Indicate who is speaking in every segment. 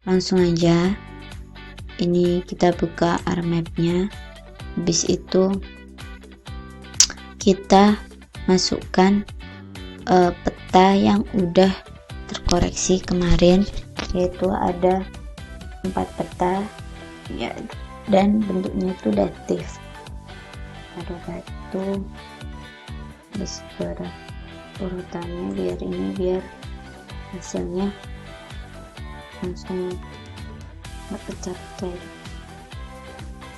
Speaker 1: langsung aja ini kita buka mapnya. Habis itu kita masukkan peta yang udah terkoreksi kemarin, yaitu ada 4 peta ya, dan bentuknya itu datif, ada batu. Habis itu ada urutannya biar hasilnya langsung nggak pecah-pecah,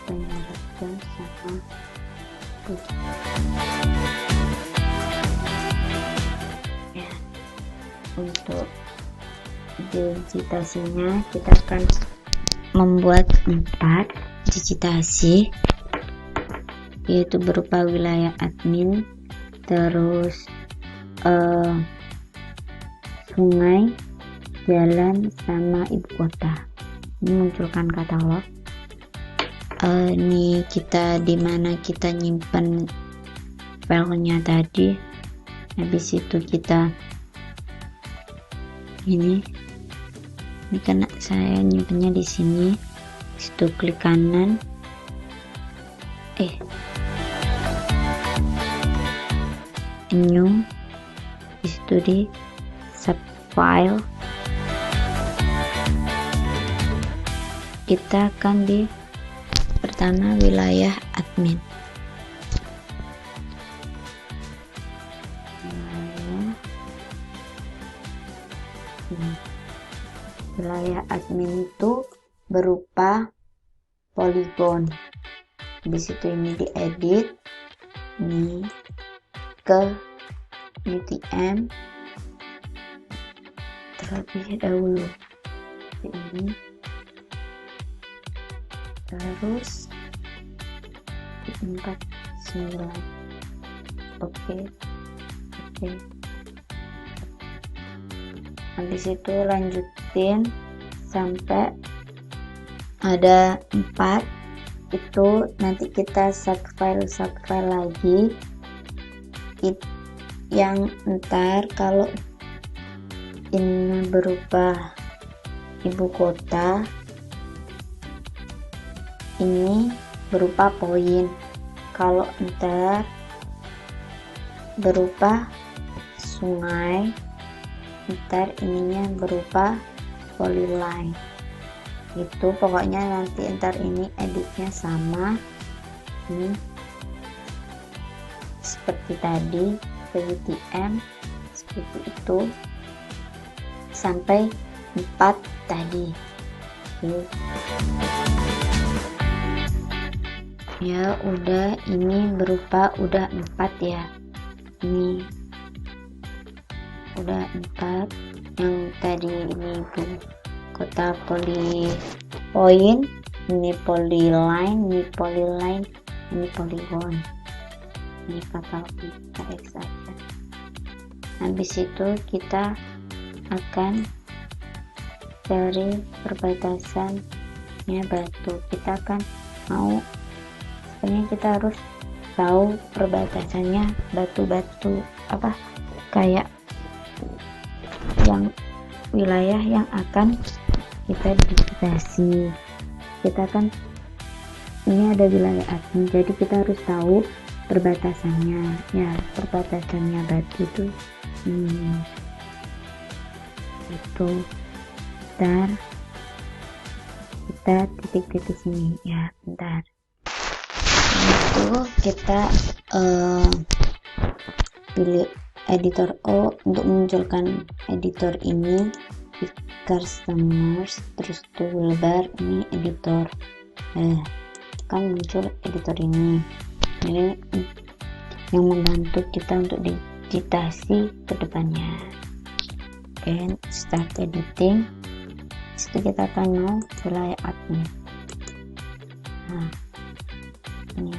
Speaker 1: banyak dan sama ya. Untuk digitasinya kita akan membuat 4 digitasi, yaitu berupa wilayah admin, terus sungai, jalan, sama ibu kota. Ini munculkan katalog. Ini kita dimana kita nyimpen filenya tadi. Habis itu kita ini karena saya nyimpennya di sini. Situ klik kanan, new, disitu di subfile, kita akan di pertama wilayah admin. Wilayah admin itu berupa poligon. Habis itu ini diedit, ini ke UTM terlebih dahulu ini, terus 49. Oke. Habis itu lanjutin sampai ada 4. Itu nanti kita subfile lagi, yang ntar kalau ini berupa ibu kota, ini berupa poin. Kalau ntar berupa sungai, ntar ininya berupa polyline. Itu pokoknya nanti ntar ini editnya sama ini seperti tadi, PWTM seperti itu sampai 4 tadi. Ya udah, ini berupa udah 4 ya, ini udah 4. Yang tadi ini kota polypoint, ini polyline, ini polyline, ini polygon. Ini kapal kita X aja. Habis itu kita akan cari perbatasannya batu. Kita akan mau, sebenarnya kita harus tahu perbatasannya batu-batu apa, kayak yang wilayah yang akan kita digitasi. Kita kan ini ada wilayah admin, jadi kita harus tahu perbatasannya ya. Perbatasannya batu itu itu bentar, kita titik-titik sini ya, bentar. Itu kita pilih editor O untuk munculkan editor ini di customers, terus toolbar, ini editor. Kan muncul editor ini yang membantu kita untuk digitasi ke depannya. Oke, start editing. Situ kita akan mau wilayah admin. Nah, ini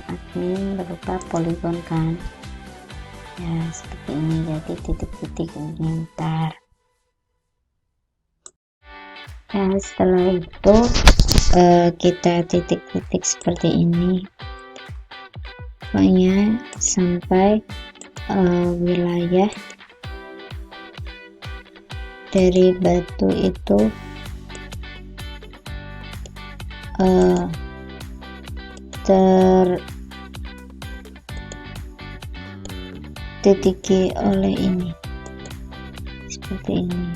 Speaker 1: admin berupa poligon kan ya, seperti ini. Jadi titik-titik ini ntar ya. Setelah itu kita titik-titik seperti ini, pokoknya sampai wilayah dari batu itu tertitiki oleh ini seperti ini.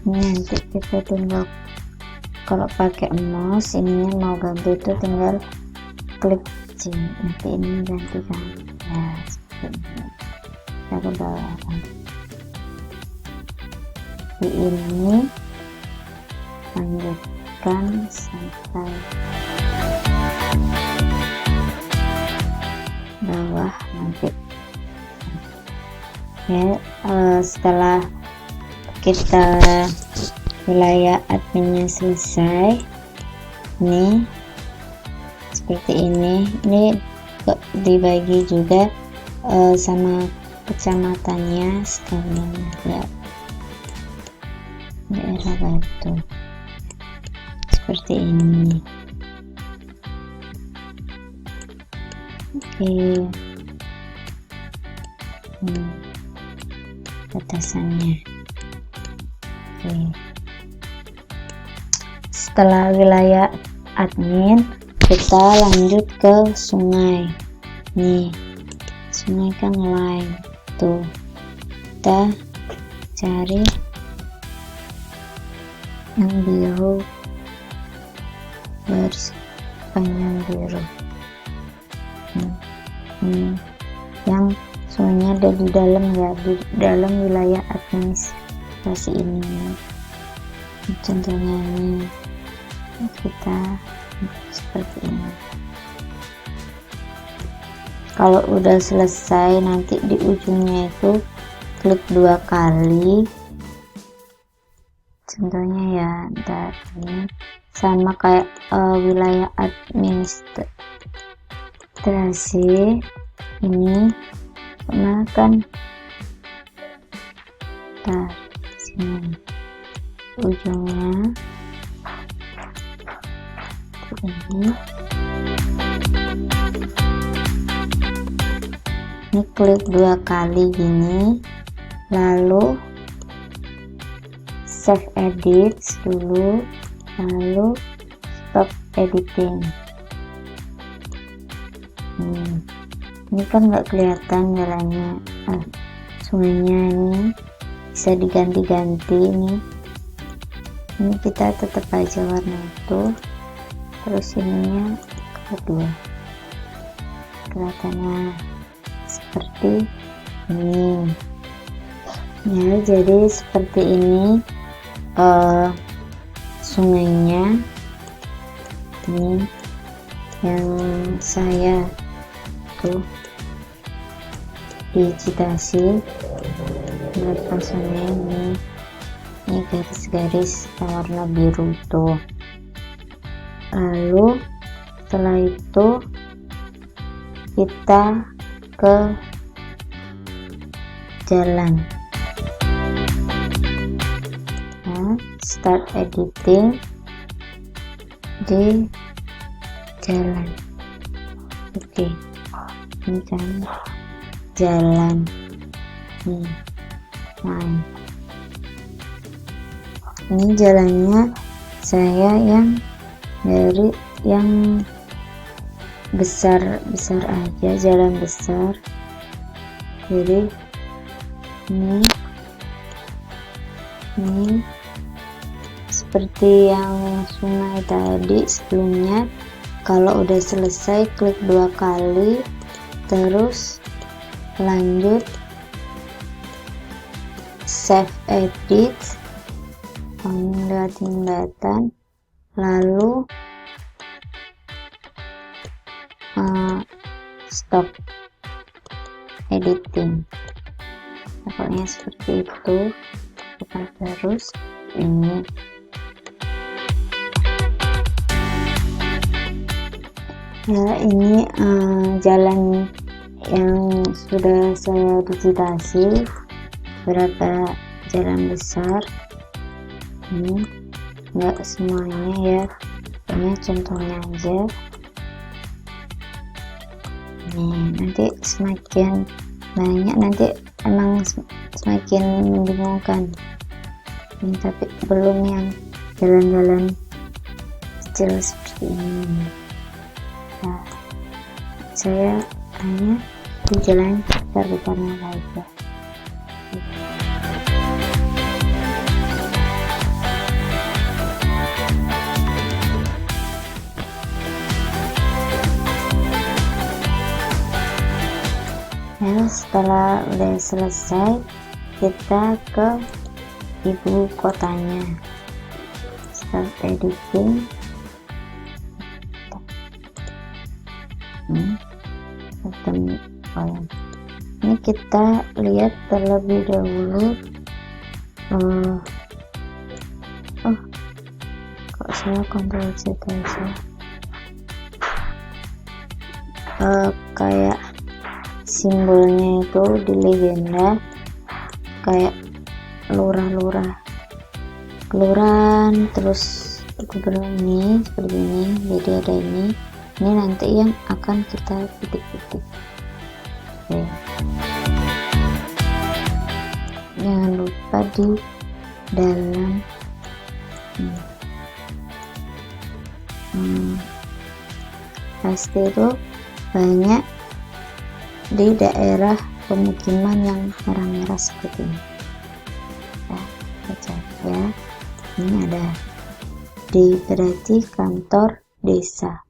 Speaker 1: Nanti kita tinggal, kalau pakai mouse ininya mau ganti itu tinggal klik C, nanti ini ganti kan ya, seperti ini. Kita ke bawah di ini, lanjutkan sampai bawah nanti ya. Setelah kita wilayah adminnya selesai, ini seperti ini dibagi juga sama kecamatannya sekalian ya, daerah Batu seperti ini. Oke, batasannya. Oke. Setelah wilayah admin, kita lanjut ke sungai. Nih, sungai kan lain tuh. Kita cari yang biru, garis panjang biru. Yang sungainya ada di dalam ya, di dalam wilayah administrasi ini. Contohnya ini kita seperti ini. Kalau udah selesai, nanti di ujungnya itu klik 2 kali. Contohnya ya, ntar ini sama kayak wilayah administrasi ini, karena kan sini ujungnya ini klik 2 kali gini, lalu save edit dulu, lalu stop editing. Ini kan nggak kelihatan jalannya, sungainya ini bisa diganti-ganti nih. Ini kita tetap aja warna itu, terus ininya kedua, kelihatannya seperti ini ya. Jadi seperti ini sungainya. Ini yang saya tuh digitasi berapa sungai ini garis-garis warna biru tuh. Lalu setelah itu kita ke jalan. Start editing di jalan. Oke, ini kan jalan nih. Ini jalannya saya yang dari yang besar aja, jalan besar. Jadi ini seperti yang sungai tadi sebelumnya. Kalau udah selesai klik 2 kali, terus lanjut save edit, tingkatan, lalu stop editing. Pokoknya seperti itu, bukan terus ini. Ya, ini jalan yang sudah saya digitasi, berapa jalan besar. Ini enggak semuanya ya, ini contohnya aja. Nih, nanti semakin banyak nanti emang semakin membingungkan. Tapi belum yang jalan-jalan kecil seperti ini. Nah, saya hanya di jalan sekitar-sekitarnya saja. Nah, setelah udah selesai, kita ke ibu kotanya. Start editing. Ini kita lihat terlebih dahulu. Kok saya Ctrl Z aja. Kayak simbolnya itu di legenda kayak kelurahan, terus gubernur ini seperti ini. Jadi ada ini nanti yang akan kita titik-titik. Oke. Jangan lupa di dalam pasti itu banyak di daerah pemukiman yang merah-merah seperti ini. Ya, ini ada di berarti kantor desa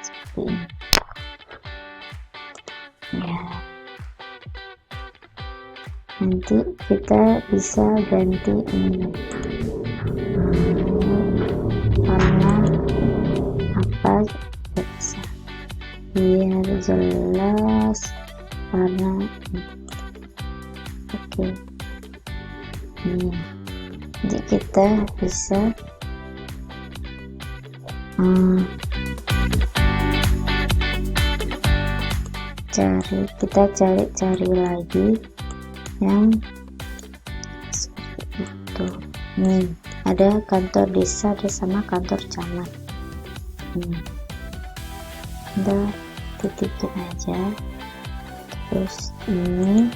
Speaker 1: seperti ini. Ya, nanti kita bisa ganti ini warna apa bisa biar jelas warna. Oke. Jadi kita bisa cari lagi yang seperti itu. Nih ada kantor desa, ada sama kantor camat. Kita titipin aja. Terus ini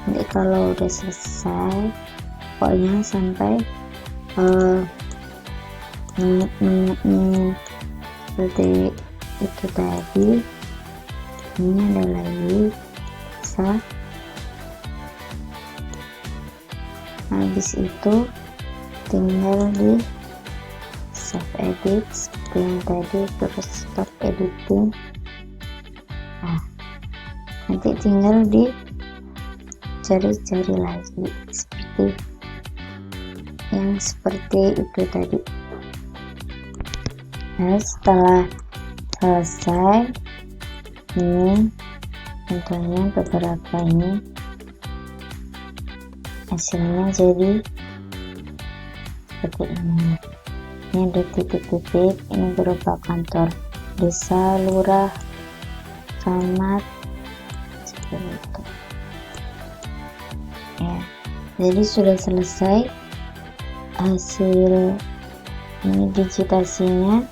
Speaker 1: nanti kalau udah selesai, pokoknya sampai seperti itu tadi. Ini ada lagi bisa. Habis itu tinggal di save edit seperti yang tadi, terus stop editing. Nah, nanti tinggal di cari-cari lagi seperti yang seperti itu tadi. Nah, setelah selesai, ini contohnya beberapa ini hasilnya jadi seperti ini. Ini ada titik-titik, ini berupa kantor desa, lurah, camat, seperti itu. Ya, jadi sudah selesai hasil ini digitasinya.